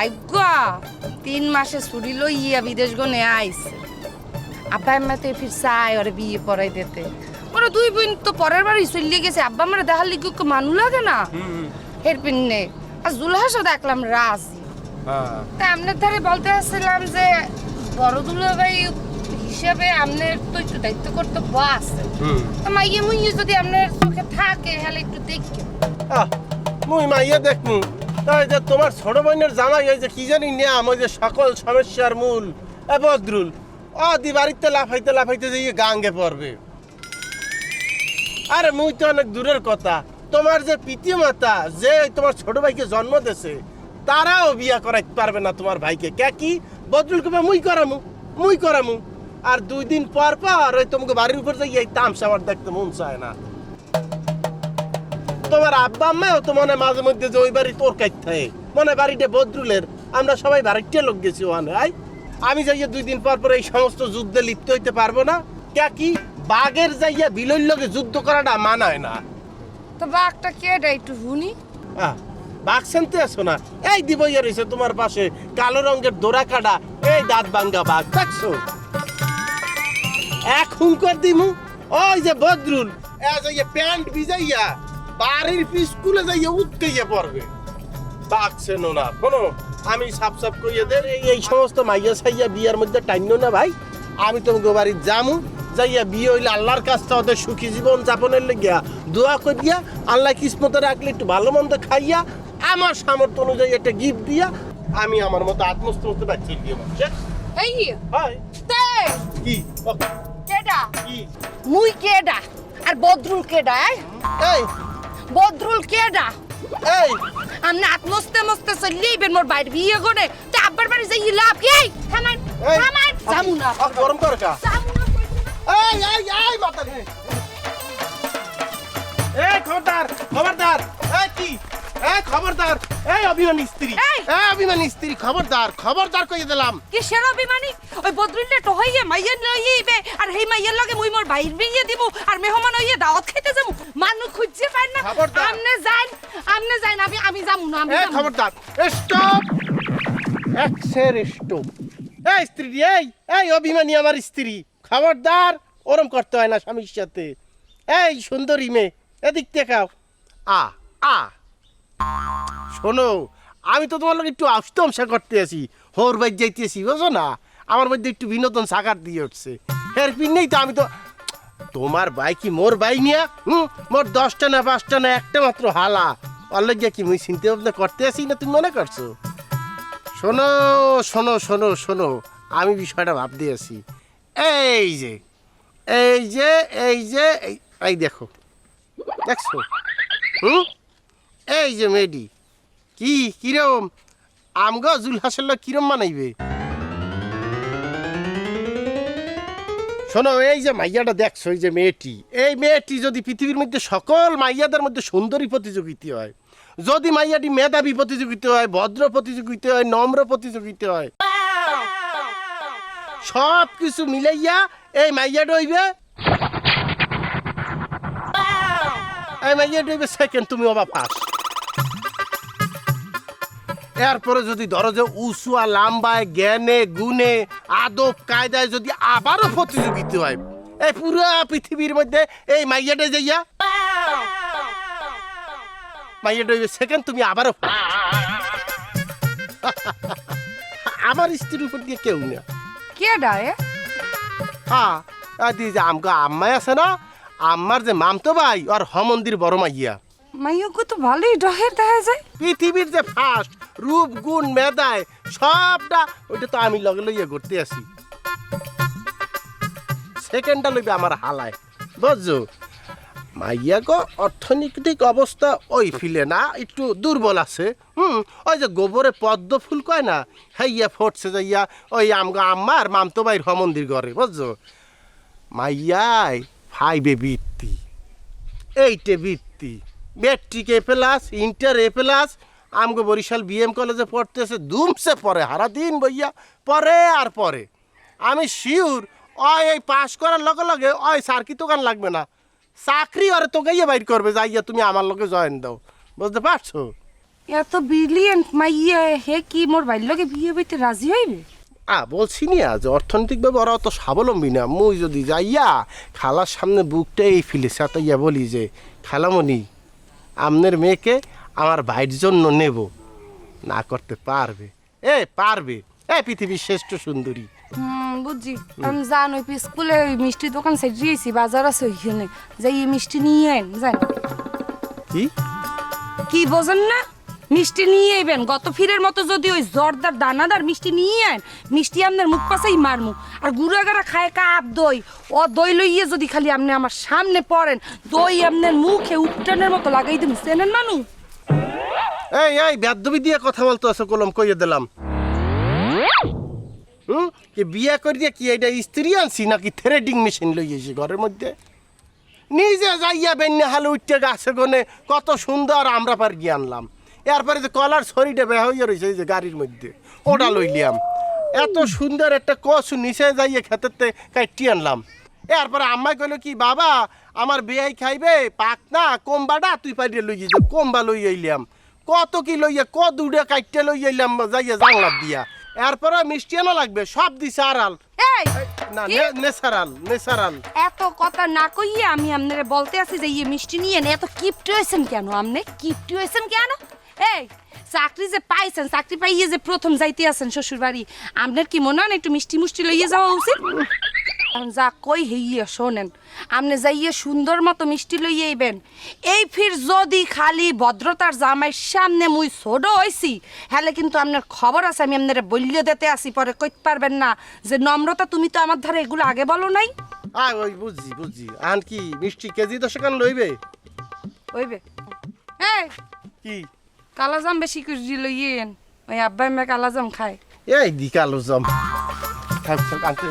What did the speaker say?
ভাগ্য 3 মাসে ছুটি লইয়া বিদেশ গনে আইছে আব্বা আম্মাতে ফির চাই ওরে বিয়ে পড়াই দিতে ওরা 2 বোন তো পরের বাড়ি চলে গেছে আব্বা আমার দেখার লিগে কি মানু লাগে না এর পিনে আর জুলহাসও দেখলাম রাজি তা আমনের ধারে বলতে আসছিলাম যে বড় দুলাভাই হিসাবে আমনের তো একটু দায়িত্ব কর্তব্য আছে মাইয়ে মুইয়ে যদি আমনের চোখে থাকে হলে একটু দেখি মুই মাইয়া দেখমু তাই যে তোমার ছোট বোনের জামাই এই যে কি জানি নাম ওই যে সকল সমস্যার মূল বদরুল দি বাড়িতে লাফাইতে যে গাঙ্গে পড়বে আরে মুই তো অনেক দূরের কথা তোমার যে পিতামাতা যে তোমার ছোট ভাইকে জন্ম দিয়েছে তারাও বিয়া করাইতে পারবে না তোমার ভাইকে কে কি বদরুল কবে মুই করামু আর 2 দিন পর ওই তোমাকে বাড়ির উপর যাই এই তামসা আমার দেখতে মন চায় না তোমার আব্বা আম্মাও তো মনে মাঝে মধ্যে যে ওই বাড়ি তোর কাইতে মনে বাড়িটা বদরুলের আমরা সবাই বাড়িতে লোক গেছি ওখানে আমি যাইয়া 2 দিন পর এই সমস্ত যুদ্ধে লিপ্ত হইতে পারবো না কে কি বাঘের যাইয়া বিলইর লগে যুদ্ধ করাটা মানায় না তো বাঘটা কেডা একটু শুনি বাঘ শান্তি আছো না এই দিবইয়া রয়েছে তোমার পাশে কালো রঙের দোরা কাটা এই দাঁত ভাঙ্গা বাঘ দেখছো এক হুঙ্কার দিমু ওই যে বদরুল প্যান্ট ভিজাইয়া বাড়ির স্কুলে যাইয়া উৎকাইয়া পড়বে বাঘ চেনো না শোনো আমি সাপ কইয়া দের এই সমস্ত মাইয়া সাইয়া বিয়ার মধ্যে টাইনো না ভাই আমি তোমাকে বাড়ি যামু যাইয়া বিয়ে হইলে আল্লাহর কাছে ওদের সুখী জীবন যাপনের লেগিয়া দোয়া করিয়া আল্লাহ কিসমতে রাখলে একটু ভালো মন্দ খাইয়া আমার সামর্থ্য অনুযায়ী একটা গিফট দিয়া আমি আমার মতো আত্মস্থ বাঁচিয়ে দিয়ে এই হয় কি কেডা কি মুই কেডা আর বদরুল কেডা এই বদরুল কেডা এই আমনে আত্মস্তে মস্তে চলিবেন মোর বাইরে বিয়ে করে তে আব্বার বাড়ি যাই লাভ কি থামান যামু না গরম কর কা যামু না এই মাথা রে এই খবরদার এই কি খবরদার এই অভিমানী স্ত্রী খবরদার কইয়ে দিলাম কিসের অভিমানী ওই বদরুলটা টহইয়ে মাইয়া লইবে আর হেই মাইয়ার লগে মুই মোর বাইর বিয়ে দিব আর মেহমান হইয়ে দাওয়াত খাইতে যামু মানু খুঁজে পাই না আমনে যাই আমি যামু না আমি খবরদার স্টপ স্টপ এই স্ত্রী এই অভিমানী আমার স্ত্রী খবরদার ওরম করতে হয় না স্বামীর সাথে এই সুন্দরী মেয়ে এদিক দেখাও শোনো আমি তো তোমার লোক একটু আস্তমসা করতে আসি হোর বাইর যাইতেছি বুঝো না আমার মধ্যে একটু বিনোদন সাকার দিয়ে উঠছে হেরপিন নেই তো আমি তো তোমার ভাই কি মোর ভাই নিয়া মোর 10টা না 5টা না একটা মাত্র হালা অল্লাহ কি মুই চিন্তা ভাবনা করতে আসি না তুমি মনে করছো শোনো শোনো শোনো শোনো আমি বিষয়টা ভাবতে আসি এই যে এই যে এই যে এই দেখো দেখছো এই যে মেডি কি কিরম আমগো জুলহাসের লোক কিরম মানাইবে শোনো এই যে মাইয়াটা দেখছো এই যে মেয়েটি এই মেয়েটি যদি পৃথিবীর মধ্যে সকল মাইয়াদের মধ্যে সুন্দরী প্রতিযোগিতা হয় যদি মাইয়াটি মেধাবী প্রতিযোগিতা হয় ভদ্র প্রতিযোগিতা হয় নম্র প্রতিযোগিতা হয় সব কিছু মিলাইয়া এই মাইয়াটা হইবে সেকেন্ড তুমি বাবা ফার্স্ট এরপরে যদি ধরো যে উঁচুয়া লাম্বায় জ্ঞানে গুণে আদব কায়দায় যদি আবারও প্রতিযোগিতা হয় এই পুরো পৃথিবীর মধ্যে এই মাইয়াটা যাইয়া মাইয়াটা সেকেন্ড তুমি আবারও আমার স্ত্রীর উপর দিয়ে কেউ না কেডা আমগো আম্মাই আছে না আমার যে মামতো ভাই আর মন্দির বড় মাইয়া মাইয়াকে তো ভালোই ডহের দেখা যায় পৃথিবীর যে ফার্স্ট রূপ গুণ মেধায় সবটা ওইটা তো আমি লগে লইয়া ঘুরতে আসি সেকেন্ডটা লইবে আমার হালায় বুঝছো মাইয়া গো অর্থনৈতিক অবস্থা ওই ফিলে না একটু দুর্বল আছে ওই যে গোবরে পদ্ম ফুল কয় না হাইয়া ফটছে যাইয়া ওই আম্মার মামতো ভাইয়ের মন্দির ঘরে বুঝছো মাইয়াই 5 বৃত্তি 8 বৃত্তি মেট্রিক A+, ইন্টার A+, আমগো বরিশাল BM কলেজে পড়তেছে ধুমসে পরে হারা দিন বইয়া পরে আর পরে আমি শিওর এই পাশ করার লগে লগে সার্কি দোকান লাগবে না চাকরি ওরে তোকে বাইর করবে যাইয়া তুমি আমার লগে জয়েন দাও বুঝতে পারছো এত ব্রিলিয়েন্ট মাইয়া হে কি মোর বাইর লগে বিয়ে বইতে রাজি হইবে? বলছি নি আজ অর্থনৈতিকভাবে ওরা অত স্বাবলম্বী না। মুই যদি যাইয়া খালার সামনে বুকটা এই ফিলে সাতাইয়া বলি যে খালামণি আমনের মেয়েকে আমার ভাইয়ের জন্য নেব, না করতে পারবে? পারবে। পৃথিবীর শ্রেষ্ঠ সুন্দরী। বুঝছি। আমি জান ওই স্কুলে ওই মিষ্টি দোকান সাইডিয়েছি, বাজার আছে ওইখানে, যাই এই মিষ্টি নিয়ে আইন। জান কি কি বোঝেন না? মিষ্টি নিয়ে আইবেন। গত ফিরের মতো যদি ওই জর্দার দানাদার মিষ্টি নিয়ে আইন, মিষ্টি আপনার মুখ পাশেই মারমু। আর গুড়াগাড়া খায় কাপ দই, ও দই লইয়ে যদি খালি আপনি আমার সামনে পড়েন, দই আপনার মুখে উঠটানের মতো লাগাই দিন। চেনেন মানু? এই বেদবি দিয়ে কথা বলতে আছে, কলম কইয়ে দিলাম। কি বিয়া করিয়া কি এটা স্ত্রী আনছি নাকি থ্রেডিং মেশিন লইয়েছি ঘরের মধ্যে? নিজে যাইয়া বেন্যা হালে উঠতে গাছে গনে কত সুন্দর আমরা পার গিয়ে আনলাম। এরপরে যে কলার শরীরে বেহা হইয়া রয়েছে এই যে গাড়ির মধ্যে, ওটা লইলিয়াম। এত সুন্দর একটা কচু নিচে যাইয়ে খেতে কাটি আনলাম। এরপরে আম্মাই কইল কি বাবা আমার বেয়াই খাইবে পাক না কোম্বাটা, তুই পাইরে লইয়ে যে কোম্বা লই আইলাম। কত কি লইয়া দুটা কাইটে লই আইলাম যাইয়া জাংলার দিয়া। এরপরে মিষ্টি আনা লাগবে, সব দিছে আড়াল। এই না নেসারাল। এত কথা না কইয়ে আমি আপনারে বলতে আছি যে ইয়ে মিষ্টি নিয়ে এত কিপট হয়েছেন কেন? আপনি কিপট হয়েছেন কেন? এই চাকরি যে পাইছেন, চাকরি পাইয়ে যে প্রথম যাইতে আছেন শ্বশুর বাড়ি, আপনার কি মনে হয় একটু মিষ্টি মুষ্টি লইয়ে যাওয়া উচিত? যা কই হইয়া শোনেন, আপনি যাইয়ে সুন্দর মতো মিষ্টি লইয়ে আইবেন। এই ফির যদি খালি ভদ্রতার জামাইয়ের সামনে মুই ছোট হইছি, হলে কিন্তু আপনার খবর আছে, আমি আপনারা বললে দিতে আসি, পরে কইতে পারবেন না যে নম্রতা তুমি তো আমার ধারে এগুলো আগে বলো নাই। ওই বুঝছি। আন কি মিষ্টি কেজি 10 টাকা লইবে? ওইবে। এই কি কালাজাম বেশি করে লইয়েন, ওই আব্বাই মে কালাজাম খায়। এই দি কালো জাম। থাক আনতে